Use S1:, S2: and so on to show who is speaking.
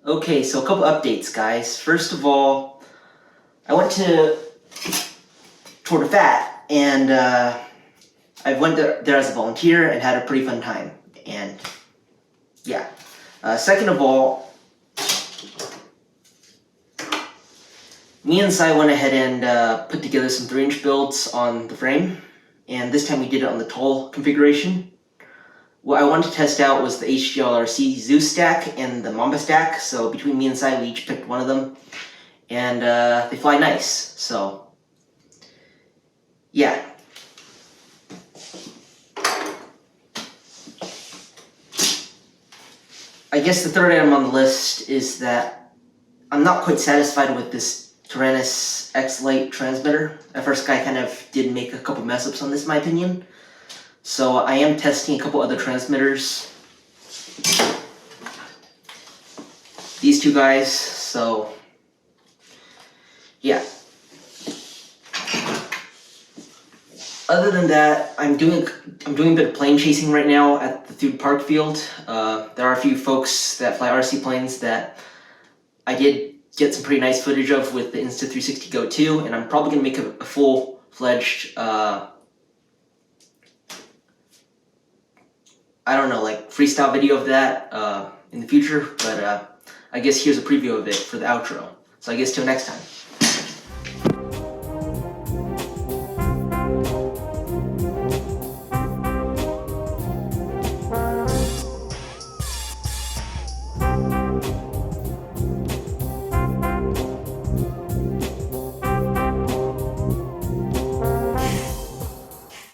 S1: Okay, so a couple updates, guys. First of all, I went to Tour de Fat, and I went there as a volunteer and had a pretty fun time. And yeah. Second of all, me and Sai went ahead and put together some 3-inch builds on the frame, and this time we did it on the tall configuration. What I wanted to test out was the HGLRC Zeus stack and the Mamba stack, so between me and Sai, we each picked one of them, and they fly nice, so yeah. I guess the third item on the list is that I'm not quite satisfied with this Taranis X-Lite transmitter. At first, I kind of did make a couple mess-ups on this, in my opinion. So I am testing a couple other transmitters. These two guys, so yeah. Other than that, I'm doing a bit of plane chasing right now at the Thune Park field. There are a few folks that fly RC planes that I did get some pretty nice footage of with the Insta360 Go 2, and I'm probably going to make a full-fledged, I don't know, like freestyle video of that in the future, but I guess here's a preview of it for the outro. So I guess till next time.